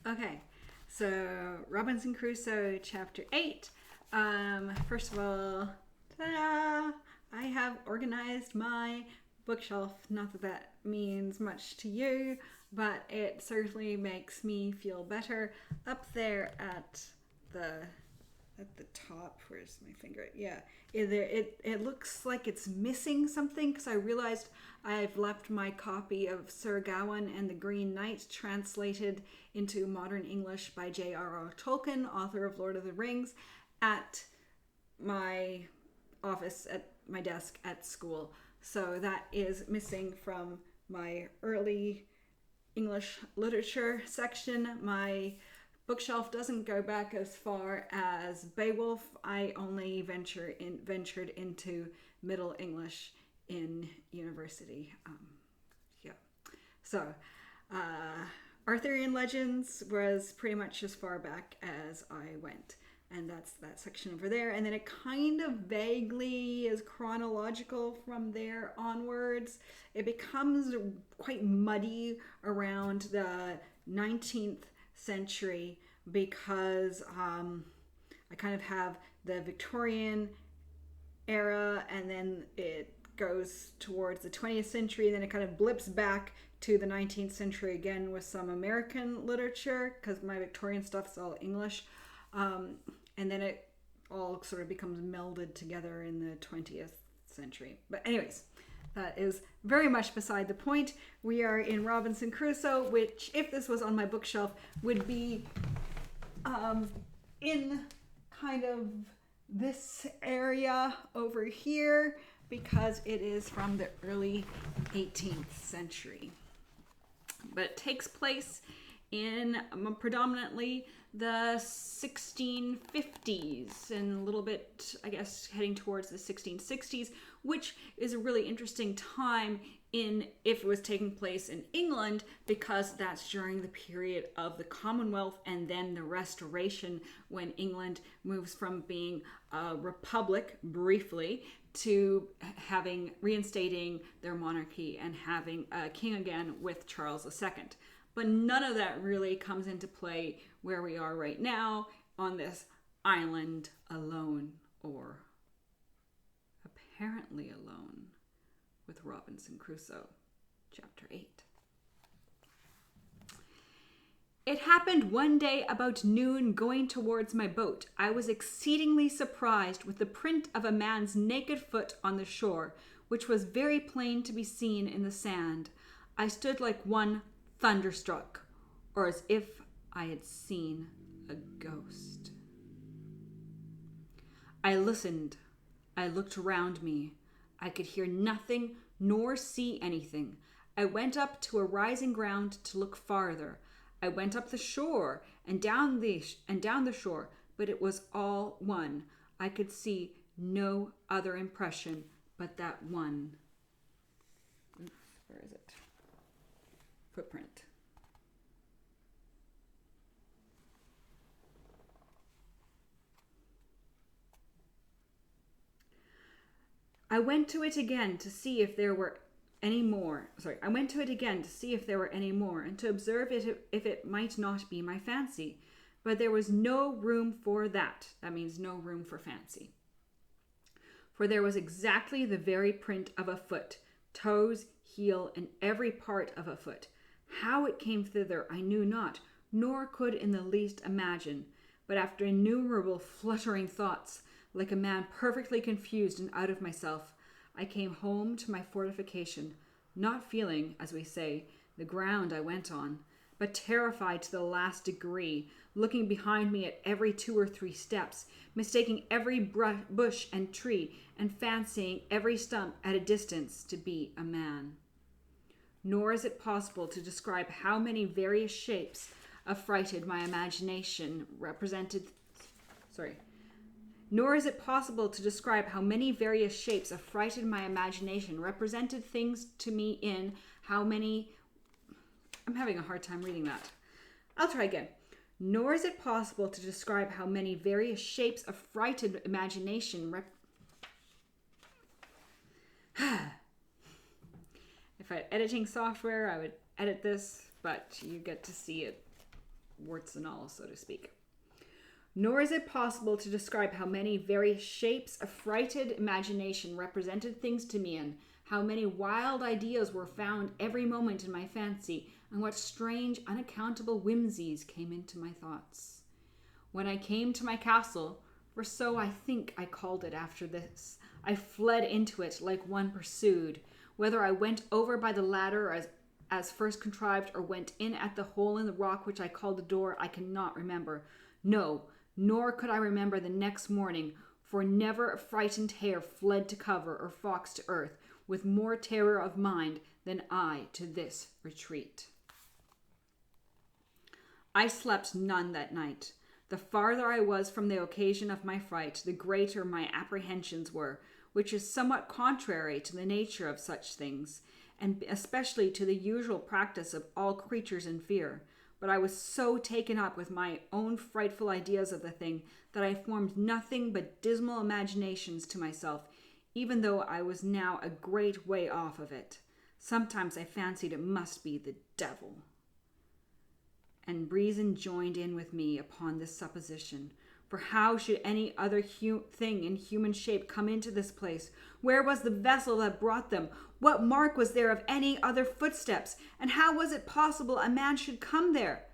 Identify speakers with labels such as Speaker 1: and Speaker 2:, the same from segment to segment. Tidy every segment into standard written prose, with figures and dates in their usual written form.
Speaker 1: Okay, so Robinson Crusoe, Chapter 8. First of all, ta-da! I have organized my bookshelf. Not that that means much to you, but it certainly makes me feel better. Up there the at the top, where's my finger? Yeah, it looks like it's missing something because I realized I've left my copy of Sir Gawain and the Green Knight translated into modern English by J.R.R. Tolkien, author of Lord of the Rings, at my office, at my desk at school. So that is missing from my early English literature section. My bookshelf doesn't go back as far as Beowulf. I only ventured into Middle English in university. Yeah. So, Arthurian Legends was pretty much as far back as I went. And that's that section over there. And then it kind of vaguely is chronological from there onwards. It becomes quite muddy around the 19th century because I kind of have the Victorian era and then it goes towards the 20th century, and then it kind of blips back to the 19th century again with some American literature because my Victorian stuff's all English. And then it all sort of becomes melded together in the 20th century. But anyways, that is very much beside the point. We are in Robinson Crusoe, which, if this was on my bookshelf, would be in kind of this area over here because it is from the early 18th century. But it takes place in predominantly the 1650s and a little bit, I guess, heading towards the 1660s, which is a really interesting time in if it was taking place in England because that's during the period of the Commonwealth and then the Restoration when England moves from being a republic briefly to reinstating their monarchy and having a king again with Charles II. But none of that really comes into play where we are right now on this island alone, or apparently alone, with Robinson Crusoe, Chapter 8. It happened one day about noon going towards my boat. I was exceedingly surprised with the print of a man's naked foot on the shore, which was very plain to be seen in the sand. I stood like one thunderstruck, or as if I had seen a ghost. I listened. I looked around me. I could hear nothing nor see anything. I went up to a rising ground to look farther. I went up the shore and down the shore, but it was all one. I could see no other impression but that one. Where is it? Footprint. I went to it again to see if there were any more. I went to it again to see if there were any more, and to observe it if it might not be my fancy. But there was no room for that. That means no room for fancy. For there was exactly the very print of a foot, toes, heel, and every part of a foot. How it came thither I knew not, nor could in the least imagine. But after innumerable fluttering thoughts, like a man perfectly confused and out of myself, I came home to my fortification, not feeling, as we say, the ground I went on, but terrified to the last degree, looking behind me at every 2 or 3 steps, mistaking every bush and tree, and fancying every stump at a distance to be a man. Nor is it possible to describe how many various shapes affrighted my imagination Nor is it possible to describe how many various shapes affrighted my imagination, represented things to me in how many... I'm having a hard time reading that. I'll try again. Nor is it possible to describe how many various shapes affrighted imagination... If I had editing software, I would edit this, but you get to see it warts and all, so to speak. Nor is it possible to describe how many various shapes of frighted imagination represented things to me, and how many wild ideas were found every moment in my fancy, and what strange, unaccountable whimsies came into my thoughts. When I came to my castle, for so I think I called it after this, I fled into it like one pursued. Whether I went over by the ladder as first contrived, or went in at the hole in the rock which I called the door, I cannot remember. No, nor could I remember the next morning, for never a frightened hare fled to cover, or fox to earth, with more terror of mind than I to this retreat. I slept none that night. The farther I was from the occasion of my fright, the greater my apprehensions were, which is somewhat contrary to the nature of such things, and especially to the usual practice of all creatures in fear. But I was so taken up with my own frightful ideas of the thing that I formed nothing but dismal imaginations to myself, even though I was now a great way off of it. Sometimes I fancied it must be the devil. And reason joined in with me upon this supposition. For how should any other thing in human shape come into this place? Where was the vessel that brought them? What mark was there of any other footsteps? And how was it possible a man should come there?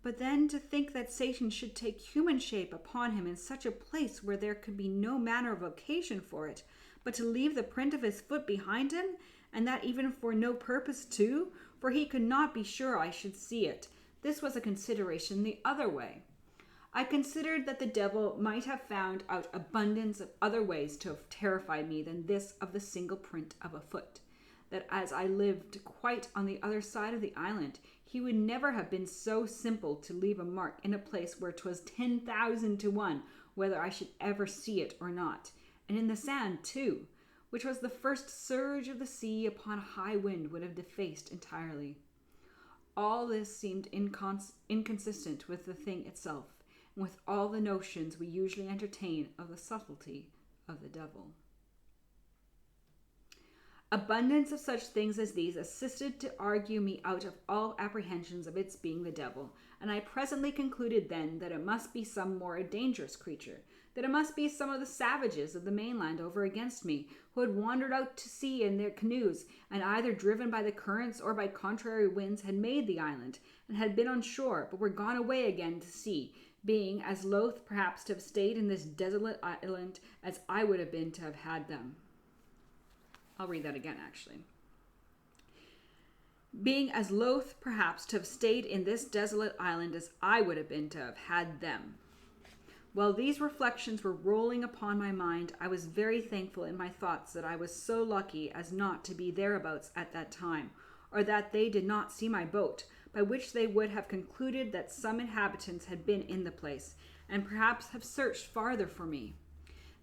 Speaker 1: But then to think that Satan should take human shape upon him in such a place where there could be no manner of occasion for it, but to leave the print of his foot behind him, and that even for no purpose too, for he could not be sure I should see it. This was a consideration the other way. I considered that the devil might have found out abundance of other ways to have terrified me than this of the single print of a foot, that as I lived quite on the other side of the island, he would never have been so simple to leave a mark in a place where 'twas 10,000 to 1 whether I should ever see it or not, and in the sand too, which was the first surge of the sea upon a high wind would have defaced entirely. All this seemed inconsistent with the thing itself, and with all the notions we usually entertain of the subtlety of the devil. Abundance of such things as these assisted to argue me out of all apprehensions of its being the devil, and I presently concluded then that it must be some more dangerous creature, that it must be some of the savages of the mainland over against me, who had wandered out to sea in their canoes, and either driven by the currents or by contrary winds had made the island, and had been on shore, but were gone away again to sea, being as loath perhaps to have stayed in this desolate island as I would have been to have had them. I'll read that again, actually. Being as loath perhaps to have stayed in this desolate island as I would have been to have had them. While these reflections were rolling upon my mind, I was very thankful in my thoughts that I was so lucky as not to be thereabouts at that time, or that they did not see my boat, by which they would have concluded that some inhabitants had been in the place, and perhaps have searched farther for me.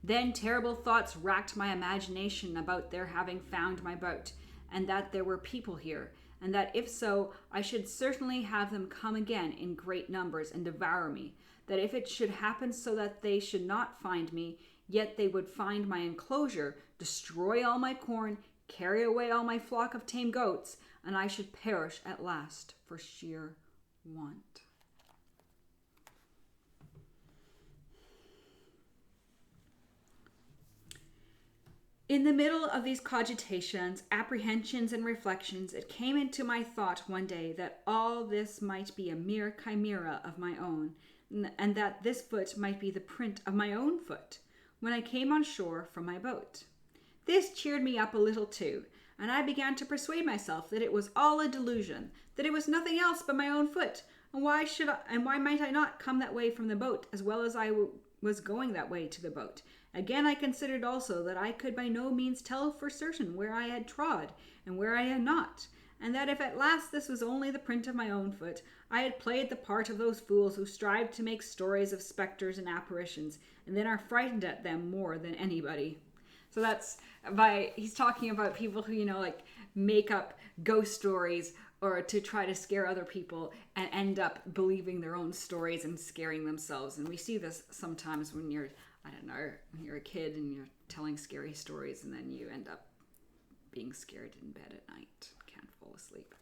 Speaker 1: Then terrible thoughts racked my imagination about their having found my boat, and that there were people here, and that if so, I should certainly have them come again in great numbers and devour me, that if it should happen so that they should not find me, yet they would find my enclosure, destroy all my corn, carry away all my flock of tame goats, and I should perish at last for sheer want. In the middle of these cogitations, apprehensions, and reflections, it came into my thought one day that all this might be a mere chimera of my own, and that this foot might be the print of my own foot, when I came on shore from my boat. This cheered me up a little too, and I began to persuade myself that it was all a delusion, that it was nothing else but my own foot, and why might I not come that way from the boat, as well as I was going that way to the boat? Again, I considered also that I could by no means tell for certain where I had trod and where I had not, and that if at last this was only the print of my own foot, I had played the part of those fools who strive to make stories of specters and apparitions, and then are frightened at them more than anybody. So he's talking about people who, like make up ghost stories or to try to scare other people and end up believing their own stories and scaring themselves. And we see this sometimes when you're a kid and you're telling scary stories and then you end up being scared in bed at night, can't fall asleep.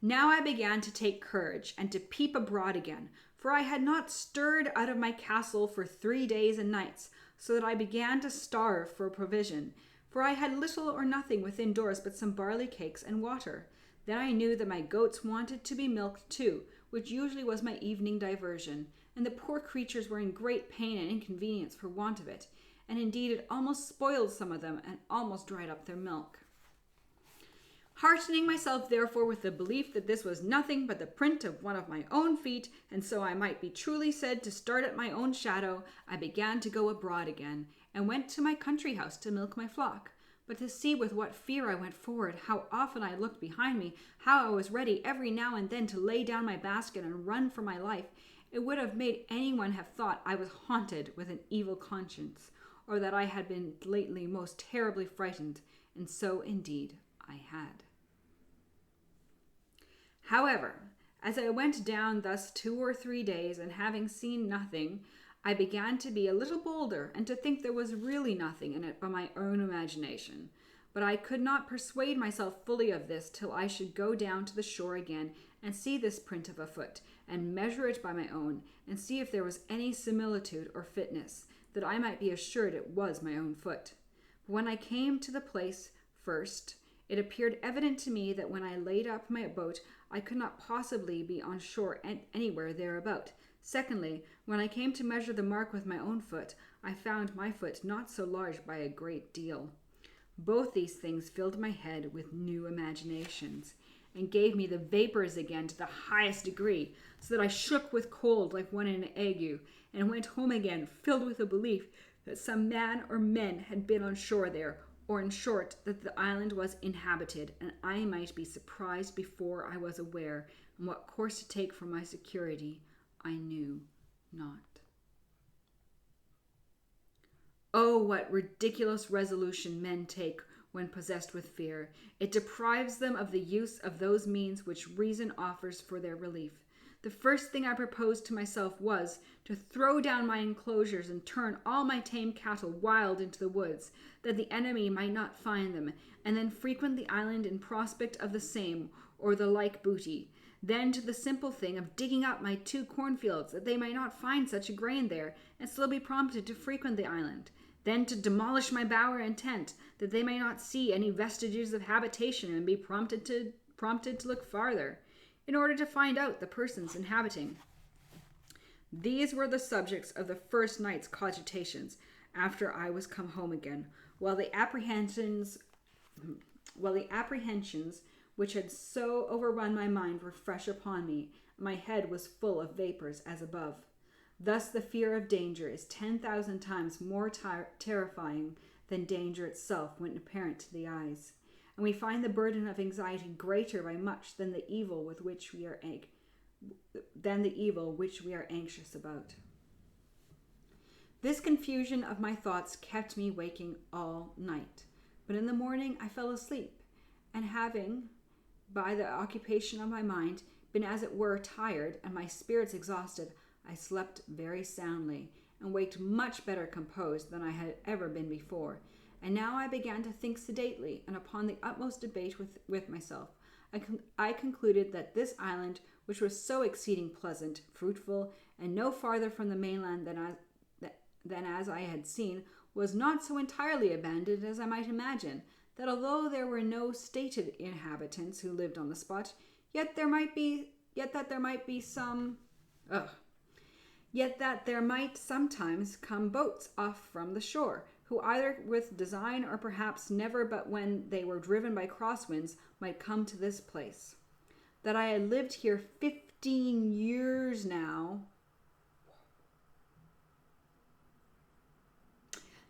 Speaker 1: Now I began to take courage and to peep abroad again, for I had not stirred out of my castle for 3 days and nights, so that I began to starve for provision, for I had little or nothing within doors but some barley cakes and water. Then I knew that my goats wanted to be milked too, which usually was my evening diversion, and the poor creatures were in great pain and inconvenience for want of it, and indeed it almost spoiled some of them and almost dried up their milk. Heartening myself therefore with the belief that this was nothing but the print of one of my own feet, and so I might be truly said to start at my own shadow, I began to go abroad again, and went to my country house to milk my flock. But to see with what fear I went forward, how often I looked behind me, how I was ready every now and then to lay down my basket and run for my life, it would have made anyone have thought I was haunted with an evil conscience, or that I had been lately most terribly frightened, and so indeed I had. However, as I went down thus 2 or 3 days, and having seen nothing, I began to be a little bolder, and to think there was really nothing in it but my own imagination. But I could not persuade myself fully of this till I should go down to the shore again, and see this print of a foot, and measure it by my own, and see if there was any similitude or fitness, that I might be assured it was my own foot. But when I came to the place first, it appeared evident to me that when I laid up my boat, I could not possibly be on shore anywhere thereabout. Secondly, when I came to measure the mark with my own foot, I found my foot not so large by a great deal. Both these things filled my head with new imaginations, and gave me the vapors again to the highest degree, so that I shook with cold like one in an ague, and went home again filled with a belief that some man or men had been on shore there, or in short, that the island was inhabited, and I might be surprised before I was aware, and what course to take for my security I knew not. Oh, what ridiculous resolution men take when possessed with fear! It deprives them of the use of those means which reason offers for their relief. The first thing I proposed to myself was to throw down my enclosures and turn all my tame cattle wild into the woods, that the enemy might not find them, and then frequent the island in prospect of the same or the like booty. Then to the simple thing of digging up my 2 cornfields, that they might not find such a grain there, and still be prompted to frequent the island. Then to demolish my bower and tent, that they may not see any vestiges of habitation, and be prompted to look farther, in order to find out the persons inhabiting. These were the subjects of the first night's cogitations, after I was come home again, while the apprehensions which had so overrun my mind were fresh upon me, and my head was full of vapors as above. Thus the fear of danger is 10,000 times more terrifying than danger itself when apparent to the eyes, and we find the burden of anxiety greater by much than the evil which we are anxious about. This confusion of my thoughts kept me waking all night, but in the morning I fell asleep, and having, by the occupation of my mind, been as it were tired, and my spirits exhausted, I slept very soundly, and waked much better composed than I had ever been before. And now I began to think sedately, and upon the utmost debate with myself. I concluded that this island, which was so exceeding pleasant, fruitful, and no farther from the mainland than as I had seen, was not so entirely abandoned as I might imagine, that although there were no stated inhabitants who lived on the spot, yet that there might sometimes come boats off from the shore, who either with design or perhaps never but when they were driven by crosswinds might come to this place. That I had lived here 15 years now.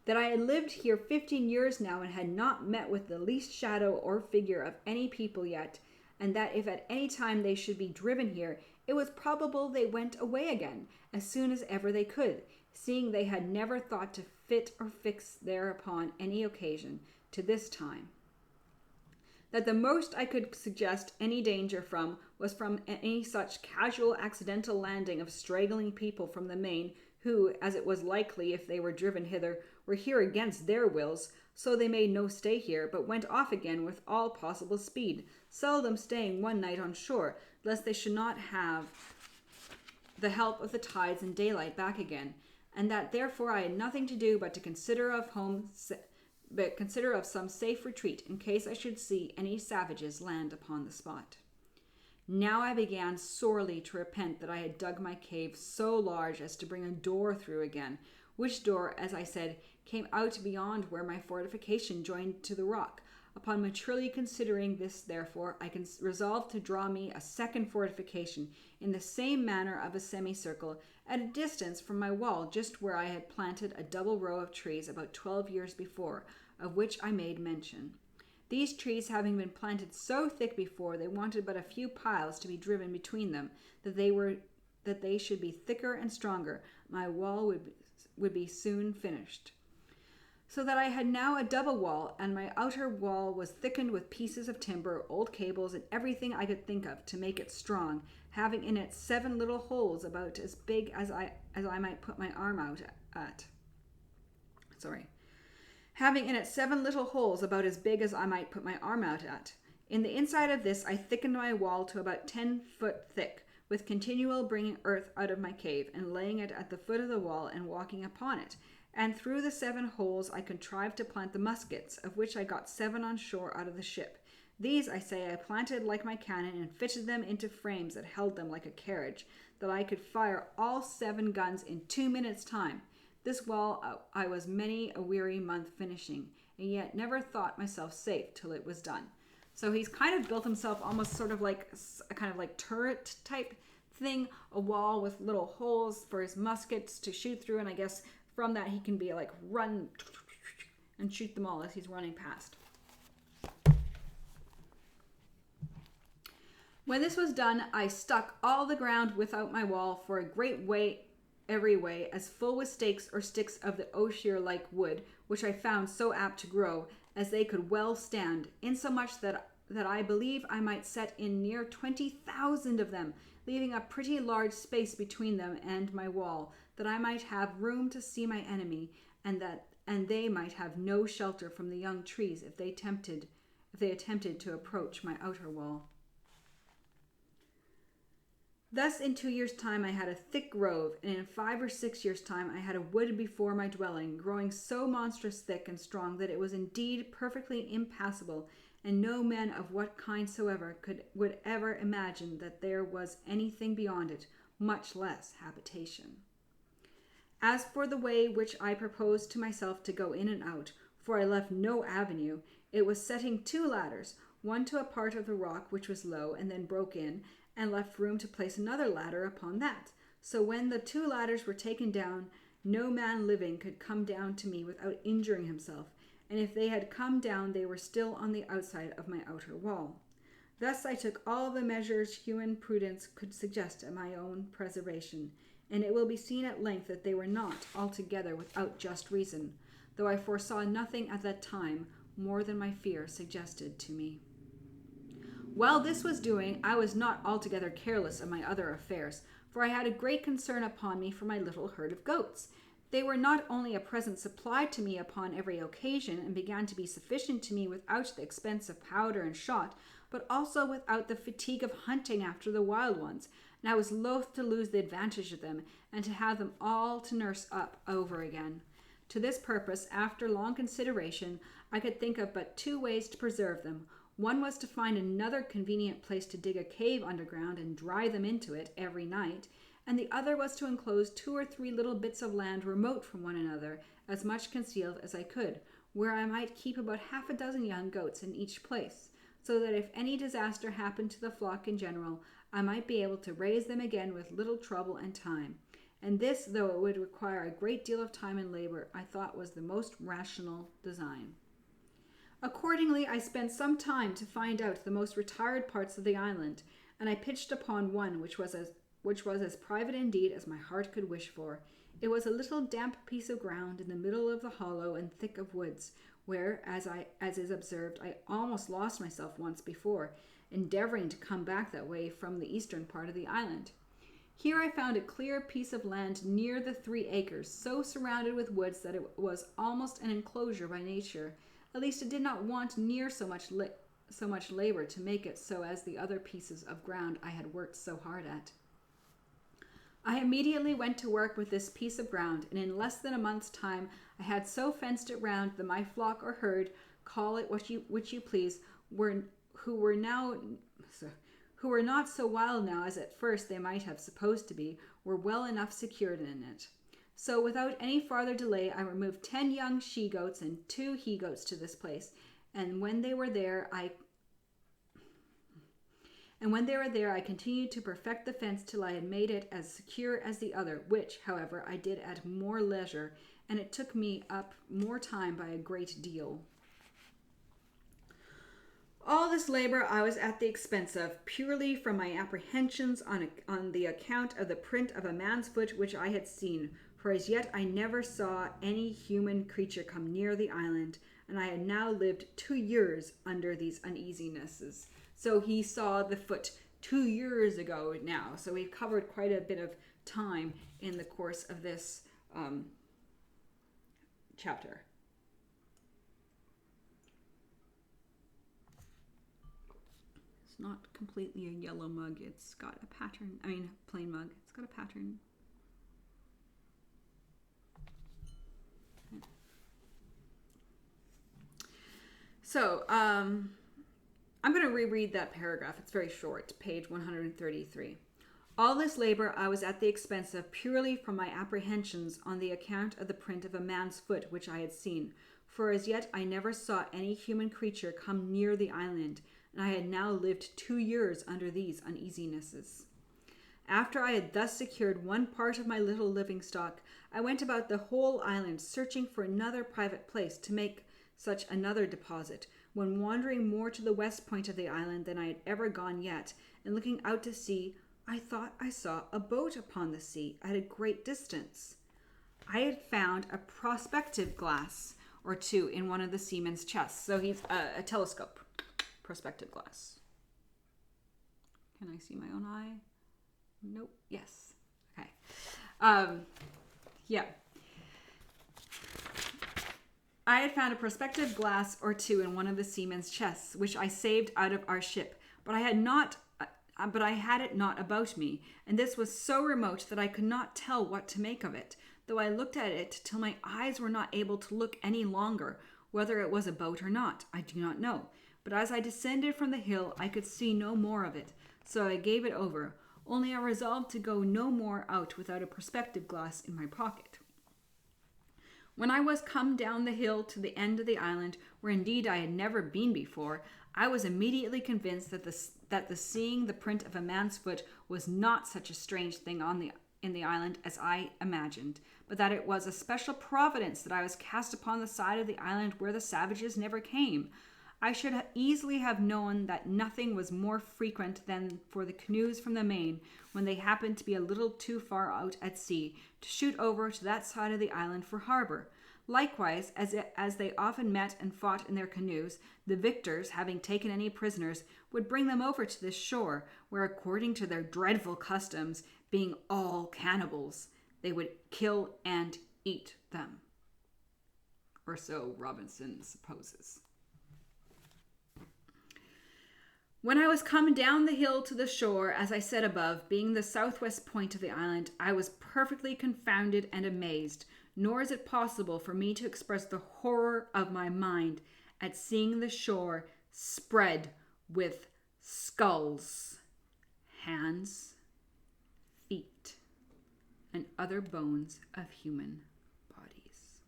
Speaker 1: That I had lived here 15 years now and had not met with the least shadow or figure of any people yet, and that if at any time they should be driven here, it was probable they went away again, as soon as ever they could, seeing they had never thought to fit or fix there upon any occasion, to this time. That the most I could suggest any danger from was from any such casual accidental landing of straggling people from the main, who, as it was likely if they were driven hither, were here against their wills, So they made no stay here, but went off again with all possible speed, seldom staying one night on shore, lest they should not have the help of the tides and daylight back again, and that therefore I had nothing to do but to consider of some safe retreat in case I should see any savages land upon the spot. Now I began sorely to repent that I had dug my cave so large as to bring a door through again, which door, as I said, came out beyond where my fortification joined to the rock. Upon maturely considering this, therefore, I resolved to draw me a second fortification in the same manner of a semicircle, at a distance from my wall, just where I had planted a double row of trees about 12 years before, of which I made mention. These trees having been planted so thick before, they wanted but a few piles to be driven between them, that they should be thicker and stronger. My wall would be soon finished. So that I had now a double wall, and my outer wall was thickened with pieces of timber, old cables, and everything I could think of to make it strong, having in it 7 little holes about as big as I might put my arm out at. Having in it 7 little holes about as big as I might put my arm out at. In the inside of this I thickened my wall to about 10 foot thick, with continual bringing earth out of my cave, and laying it at the foot of the wall, and walking upon it. And through the 7 holes I contrived to plant the muskets, of which I got 7 on shore out of the ship. These, I say, I planted like my cannon, and fitted them into frames that held them like a carriage, that I could fire all 7 guns in 2 minutes' time. This wall I was many a weary month finishing, and yet never thought myself safe till it was done. So he's kind of built himself almost sort of like a kind of like turret type thing, a wall with little holes for his muskets to shoot through, and I guess from that he can be like run and shoot them all as he's running past. When this was done, I stuck all the ground without my wall for a great way every way, as full with stakes or sticks of the osier-like wood, which I found so apt to grow, as they could well stand, insomuch that I believe I might set in near 20,000 of them, leaving a pretty large space between them and my wall, that I might have room to see my enemy, and they might have no shelter from the young trees if they attempted to approach my outer wall. Thus in 2 years' time I had a thick grove, and in 5 or 6 years' time I had a wood before my dwelling, growing so monstrous thick and strong that it was indeed perfectly impassable, and no man of what kind soever would ever imagine that there was anything beyond it, much less habitation. As for the way which I proposed to myself to go in and out, for I left no avenue, it was setting 2 ladders, one to a part of the rock which was low and then broke in, and left room to place another ladder upon that. So when the 2 ladders were taken down, no man living could come down to me without injuring himself, and if they had come down, they were still on the outside of my outer wall. Thus I took all the measures human prudence could suggest at my own preservation, and it will be seen at length that they were not altogether without just reason, though I foresaw nothing at that time more than my fear suggested to me. While this was doing, I was not altogether careless of my other affairs, for I had a great concern upon me for my little herd of goats. They were not only a present supplied to me upon every occasion, and began to be sufficient to me without the expense of powder and shot, but also without the fatigue of hunting after the wild ones, and I was loath to lose the advantage of them, and to have them all to nurse up over again. To this purpose, after long consideration, I could think of but 2 ways to preserve them. One was to find another convenient place to dig a cave underground and dry them into it every night, and the other was to enclose 2 or 3 little bits of land remote from one another, as much concealed as I could, where I might keep about 6 young goats in each place, so that if any disaster happened to the flock in general, I might be able to raise them again with little trouble and time. And this, though it would require a great deal of time and labor, I thought was the most rational design. Accordingly, I spent some time to find out the most retired parts of the island, and I pitched upon one which was as private indeed as my heart could wish for. It was a little damp piece of ground in the middle of the hollow and thick of woods, where, as is observed, I almost lost myself once before, endeavoring to come back that way from the eastern part of the island. Here I found a clear piece of land near the 3 acres, so surrounded with woods that it was almost an enclosure by nature, At least it did not want near so much labor to make it so as the other pieces of ground I had worked so hard at. I immediately went to work with this piece of ground, and in less than a month's time I had so fenced it round that my flock or herd, call it which you please, who were not so wild now as at first they might have supposed to be, were well enough secured in it. So without any farther delay I removed 10 young she-goats and 2 he-goats to this place, and when they were there I continued to perfect the fence till I had made it as secure as the other, which, however, I did at more leisure, and it took me up more time by a great deal. All this labor I was at the expense of, purely from my apprehensions on the account of the print of a man's foot which I had seen, for as yet I never saw any human creature come near the island, and I had now lived 2 years under these uneasinesses. So he saw the foot 2 years ago now. So we've covered quite a bit of time in the course of this chapter. It's not completely a yellow mug. It's got a pattern. Plain mug. It's got a pattern. So, I'm going to reread that paragraph. It's very short, page 133. All this labor I was at the expense of purely from my apprehensions on the account of the print of a man's foot which I had seen, for as yet I never saw any human creature come near the island, and I had now lived 2 years under these uneasinesses. After I had thus secured one part of my little living stock, I went about the whole island searching for another private place to make such another deposit, when wandering more to the west point of the island than I had ever gone yet, and looking out to sea, I thought I saw a boat upon the sea at a great distance. I had found a prospective glass or 2 in one of the seaman's chests. So he's a telescope, prospective glass. Can I see my own eye? Nope. Yes. Okay. Yeah. I had found a prospective glass or 2 in one of the seaman's chests, which I saved out of our ship, but I had it not about me, and this was so remote that I could not tell what to make of it, though I looked at it till my eyes were not able to look any longer. Whether it was a boat or not, I do not know, but as I descended from the hill, I could see no more of it, so I gave it over, only I resolved to go no more out without a perspective glass in my pocket. When I was come down the hill to the end of the island, where indeed I had never been before, I was immediately convinced that the seeing the print of a man's foot was not such a strange thing in the island as I imagined, but that it was a special providence that I was cast upon the side of the island where the savages never came. I should easily have known that nothing was more frequent than for the canoes from the main, when they happened to be a little too far out at sea, to shoot over to that side of the island for harbor. Likewise, as they often met and fought in their canoes, the victors, having taken any prisoners, would bring them over to this shore, where, according to their dreadful customs, being all cannibals, they would kill and eat them. Or so Robinson supposes. When I was come down the hill to the shore, as I said above, being the southwest point of the island, I was perfectly confounded and amazed, nor is it possible for me to express the horror of my mind at seeing the shore spread with skulls, hands, feet, and other bones of human bodies.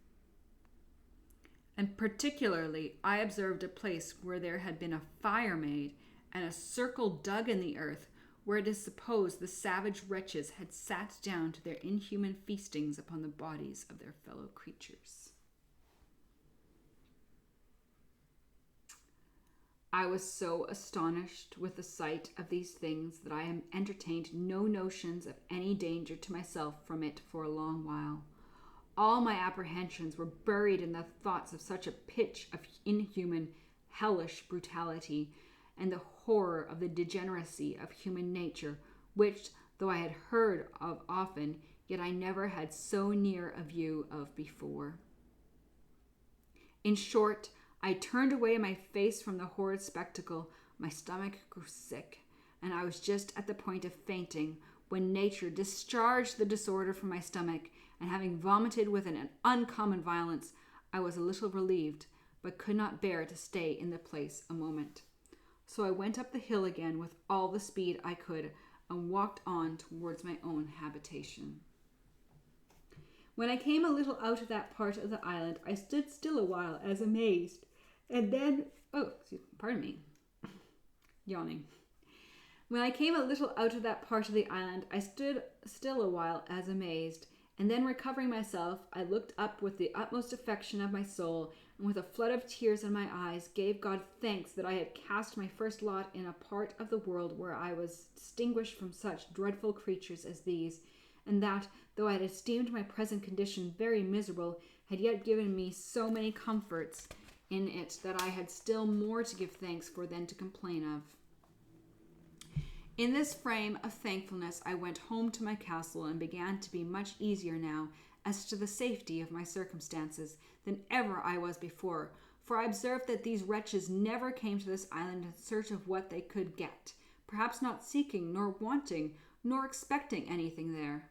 Speaker 1: And particularly I observed a place where there had been a fire made, and a circle dug in the earth, where it is supposed the savage wretches had sat down to their inhuman feastings upon the bodies of their fellow creatures. I was so astonished with the sight of these things that I entertained no notions of any danger to myself from it for a long while. All my apprehensions were buried in the thoughts of such a pitch of inhuman, hellish brutality, and the horror of the degeneracy of human nature, which, though I had heard of often, yet I never had so near a view of before. In short, I turned away my face from the horrid spectacle. My stomach grew sick, and I was just at the point of fainting when nature discharged the disorder from my stomach, and having vomited with an uncommon violence, I was a little relieved, but could not bear to stay in the place a moment. So I went up the hill again with all the speed I could, and walked on towards my own habitation. When I came a little out of that part of the island, I stood still a while as amazed, and then, yawning. When I came a little out of that part of the island, I stood still a while as amazed, and then recovering myself, I looked up with the utmost affection of my soul, and with a flood of tears in my eyes, gave God thanks that I had cast my first lot in a part of the world where I was distinguished from such dreadful creatures as these, and that, though I had esteemed my present condition very miserable, had yet given me so many comforts in it that I had still more to give thanks for than to complain of. In this frame of thankfulness, I went home to my castle and began to be much easier now as to the safety of my circumstances than ever I was before, for I observed that these wretches never came to this island in search of what they could get, perhaps not seeking, nor wanting, nor expecting anything there.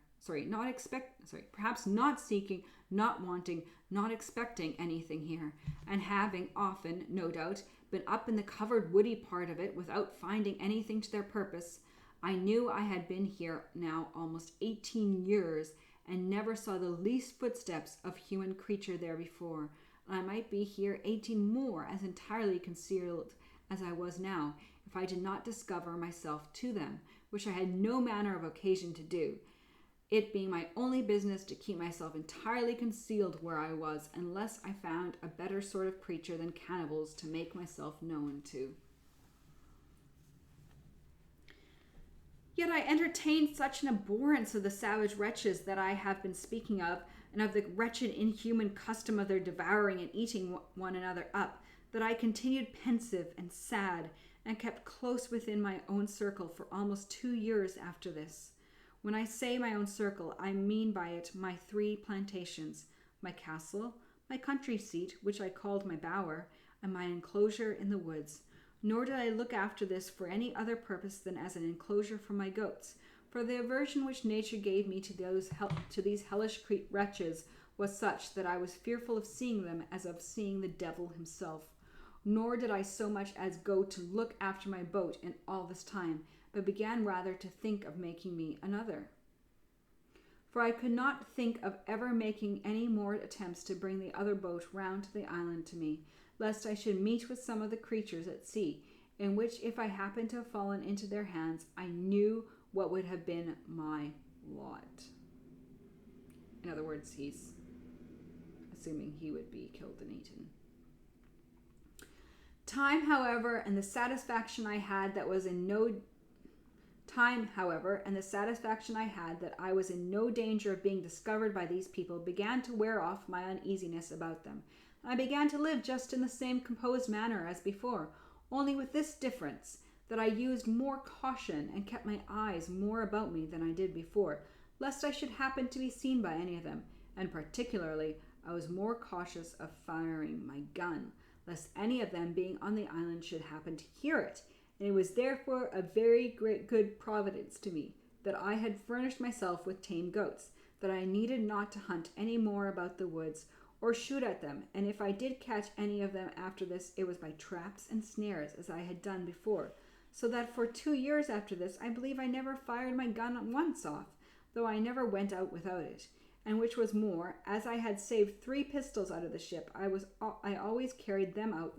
Speaker 1: Perhaps not seeking, not wanting, not expecting anything here, and having often, no doubt, been up in the covered woody part of it without finding anything to their purpose. I knew I had been here now almost 18 years, and never saw the least footsteps of human creature there before. And I might be here 18 more, as entirely concealed as I was now, if I did not discover myself to them, which I had no manner of occasion to do, it being my only business to keep myself entirely concealed where I was, unless I found a better sort of creature than cannibals to make myself known to. Yet I entertained such an abhorrence of the savage wretches that I have been speaking of, and of the wretched inhuman custom of their devouring and eating one another up, that I continued pensive and sad, and kept close within my own circle for almost 2 years after this. When I say my own circle, I mean by it my 3 plantations, my castle, my country seat, which I called my bower, and my enclosure in the woods. Nor did I look after this for any other purpose than as an enclosure for my goats, for the aversion which nature gave me to these hellish wretches was such that I was fearful of seeing them as of seeing the devil himself. Nor did I so much as go to look after my boat in all this time, but began rather to think of making me another. For I could not think of ever making any more attempts to bring the other boat round to the island to me, lest I should meet with some of the creatures at sea, in which if I happened to have fallen into their hands, I knew what would have been my lot. In other words, he's assuming he would be killed and eaten. Time, however, and the satisfaction I had that I was in no danger of being discovered by these people began to wear off my uneasiness about them. I began to live just in the same composed manner as before, only with this difference, that I used more caution and kept my eyes more about me than I did before, lest I should happen to be seen by any of them, and particularly I was more cautious of firing my gun, lest any of them being on the island should happen to hear it, and it was therefore a very great good providence to me that I had furnished myself with tame goats, that I needed not to hunt any more about the woods, or shoot at them, and if I did catch any of them after this, it was by traps and snares, as I had done before, so that for 2 years after this, I believe I never fired my gun once off, though I never went out without it, and which was more, as I had saved 3 pistols out of the ship, I always carried them out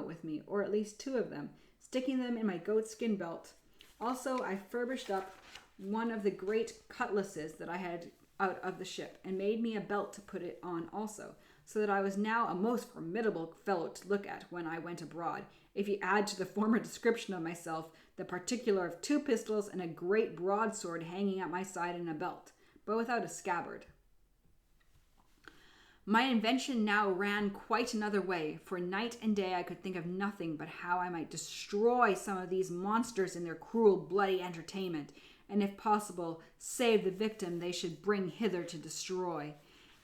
Speaker 1: with me, or at least 2 of them, sticking them in my goatskin belt. Also, I furbished up one of the great cutlasses that I had out of the ship, and made me a belt to put it on also, so that I was now a most formidable fellow to look at when I went abroad, if you add to the former description of myself the particular of 2 pistols and a great broadsword hanging at my side in a belt, but without a scabbard. My invention now ran quite another way, for night and day I could think of nothing but how I might destroy some of these monsters in their cruel, bloody entertainment, and if possible, save the victim they should bring hither to destroy.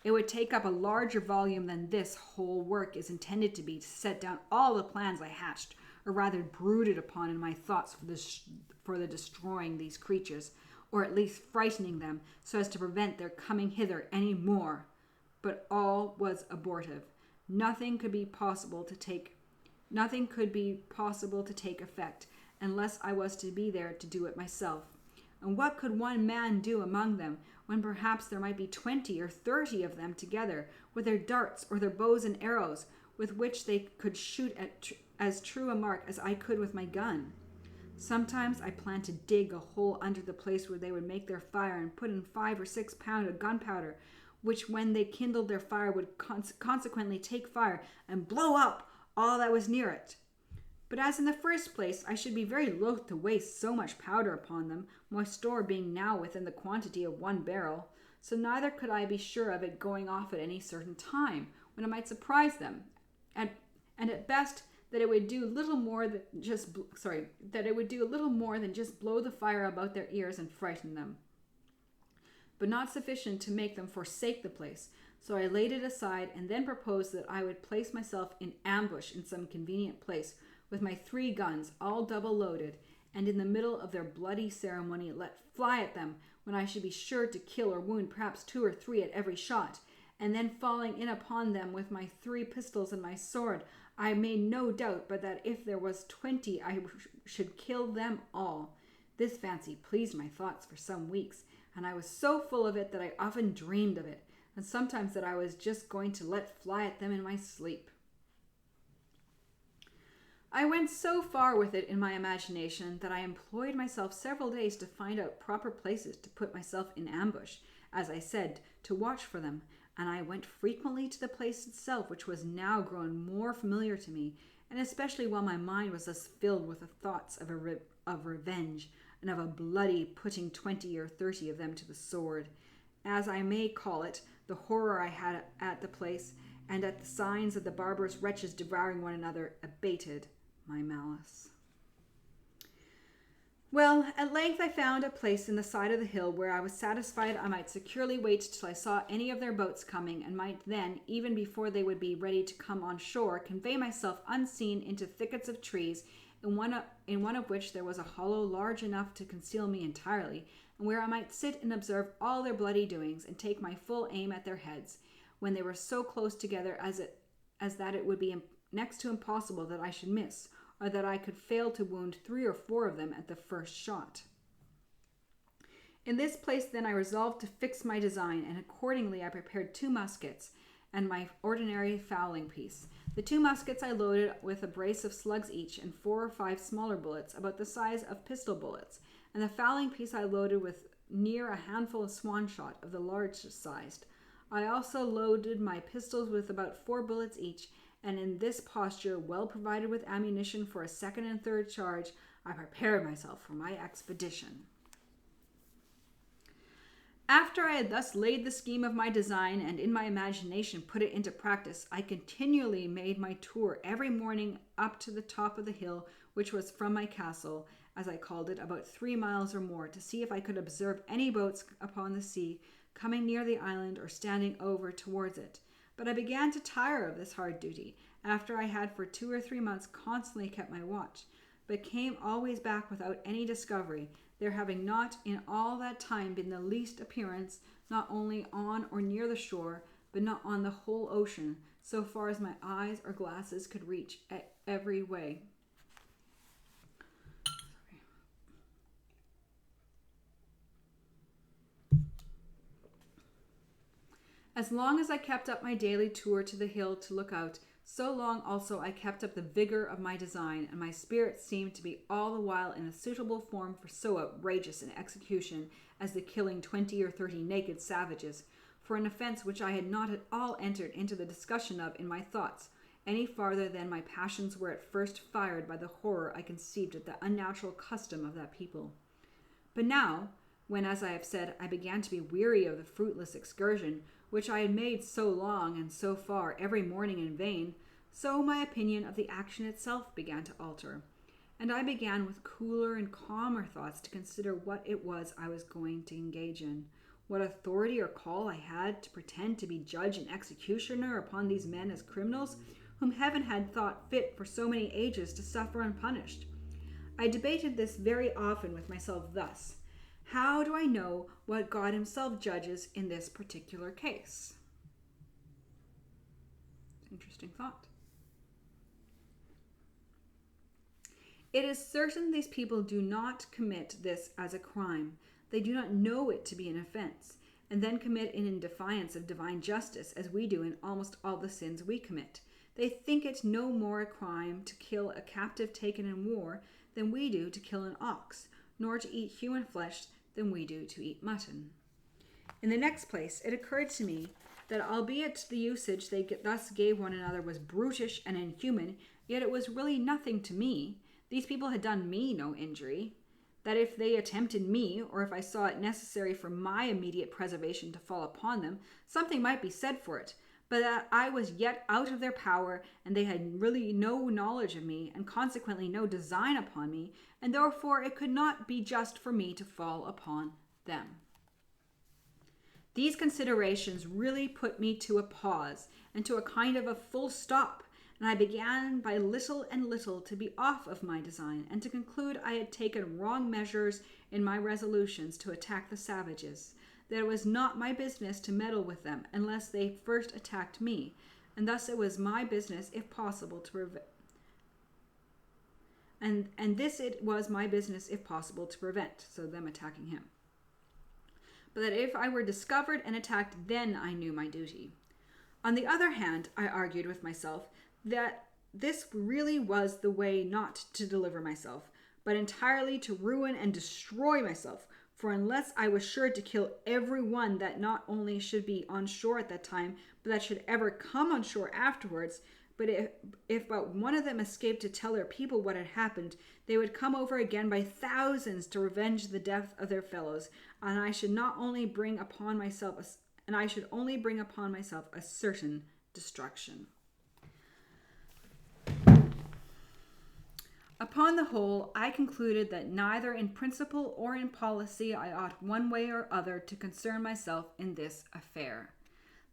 Speaker 1: It would take up a larger volume than this whole work is intended to be to set down all the plans I hatched, or rather brooded upon in my thoughts for the destroying these creatures, or at least frightening them so as to prevent their coming hither any more. But all was abortive. Nothing could be possible to take effect unless I was to be there to do it myself. And what could one man do among them, when perhaps there might be 20 or 30 of them together, with their darts or their bows and arrows, with which they could shoot at as true a mark as I could with my gun? Sometimes I planned to dig a hole under the place where they would make their fire, and put in 5 or 6 pounds of gunpowder, which when they kindled their fire would consequently take fire and blow up all that was near it. But as in the first place I should be very loath to waste so much powder upon them, my store being now within the quantity of 1 barrel, so neither could I be sure of it going off at any certain time, when it might surprise them, and at best that it would do little more than just blow the fire about their ears and frighten them, but not sufficient to make them forsake the place. So I laid it aside, and then proposed that I would place myself in ambush in some convenient place, with my 3 guns all double loaded, and in the middle of their bloody ceremony let fly at them, when I should be sure to kill or wound perhaps 2 or 3 at every shot, and then falling in upon them with my 3 pistols and my sword, I made no doubt but that if there was 20 I should kill them all. This fancy pleased my thoughts for some weeks, and I was so full of it that I often dreamed of it, and sometimes that I was just going to let fly at them in my sleep. I went so far with it in my imagination that I employed myself several days to find out proper places to put myself in ambush, as I said, to watch for them, and I went frequently to the place itself, which was now grown more familiar to me, and especially while my mind was thus filled with the thoughts of revenge, and of a bloody putting 20 or 30 of them to the sword, as I may call it. The horror I had at the place, and at the signs of the barbarous wretches devouring one another, abated my malice. Well, at length I found a place in the side of the hill where I was satisfied I might securely wait till I saw any of their boats coming, and might then, even before they would be ready to come on shore, convey myself unseen into thickets of trees, in one of which there was a hollow large enough to conceal me entirely, and where I might sit and observe all their bloody doings, and take my full aim at their heads, when they were so close together as that it would be next to impossible that I should miss, or that I could fail to wound 3 or 4 of them at the first shot. In this place then I resolved to fix my design, and accordingly I prepared 2 muskets and my ordinary fowling piece. The 2 muskets I loaded with a brace of slugs each, and 4 or 5 smaller bullets about the size of pistol bullets, and the fowling piece I loaded with near a handful of swan shot of the largest sized. I also loaded my pistols with about 4 bullets each, and in this posture, well provided with ammunition for a second and third charge, I prepared myself for my expedition. After I had thus laid the scheme of my design, and in my imagination put it into practice, I continually made my tour every morning up to the top of the hill, which was from my castle, as I called it, about 3 miles or more, to see if I could observe any boats upon the sea, coming near the island or standing over towards it. But I began to tire of this hard duty, after I had for 2 or 3 months constantly kept my watch, but came always back without any discovery, there having not in all that time been the least appearance, not only on or near the shore, but not on the whole ocean, so far as my eyes or glasses could reach at every way. As long as I kept up my daily tour to the hill to look out, so long also I kept up the vigor of my design, and my spirit seemed to be all the while in a suitable form for so outrageous an execution as the killing 20 or 30 naked savages, for an offense which I had not at all entered into the discussion of in my thoughts, any farther than my passions were at first fired by the horror I conceived at the unnatural custom of that people. But now, when, as I have said, I began to be weary of the fruitless excursion, which I had made so long and so far every morning in vain, so my opinion of the action itself began to alter, and I began with cooler and calmer thoughts to consider what it was I was going to engage in, what authority or call I had to pretend to be judge and executioner upon these men as criminals, whom heaven had thought fit for so many ages to suffer unpunished. I debated this very often with myself thus: how do I know what God himself judges in this particular case? Interesting thought. It is certain these people do not commit this as a crime. They do not know it to be an offense, and then commit it in defiance of divine justice, as we do in almost all the sins we commit. They think it no more a crime to kill a captive taken in war than we do to kill an ox, nor to eat human flesh than we do to eat mutton. In the next place, it occurred to me that albeit the usage they thus gave one another was brutish and inhuman, yet it was really nothing to me. These people had done me no injury. That if they attempted me, or if I saw it necessary for my immediate preservation to fall upon them, something might be said for it, but that I was yet out of their power, and they had really no knowledge of me, and consequently no design upon me, and therefore it could not be just for me to fall upon them. These considerations really put me to a pause, and to a kind of a full stop, and I began by little and little to be off of my design, and to conclude I had taken wrong measures in my resolutions to attack the savages, that it was not my business to meddle with them unless they first attacked me, and thus it was my business, if possible, to prevent. And this it was my business, if possible, to prevent, so them attacking him. But that if I were discovered and attacked, then I knew my duty. On the other hand, I argued with myself that this really was the way not to deliver myself, but entirely to ruin and destroy myself. For unless I was sure to kill every one that not only should be on shore at that time, but that should ever come on shore afterwards, but if but one of them escaped to tell their people what had happened, they would come over again by thousands to revenge the death of their fellows, and I should only bring upon myself a certain destruction. Upon the whole, I concluded that neither in principle or in policy I ought one way or other to concern myself in this affair.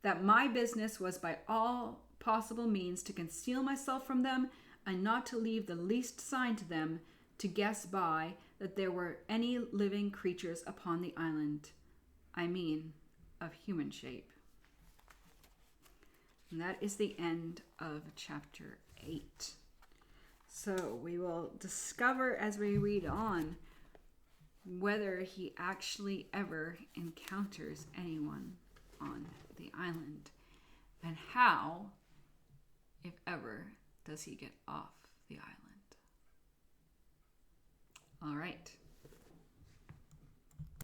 Speaker 1: That my business was by all possible means to conceal myself from them, and not to leave the least sign to them to guess by that there were any living creatures upon the island. I mean, of human shape. And that is the end of chapter 8. So we will discover as we read on whether he actually ever encounters anyone on the island, and how, if ever, does he get off the island. All right.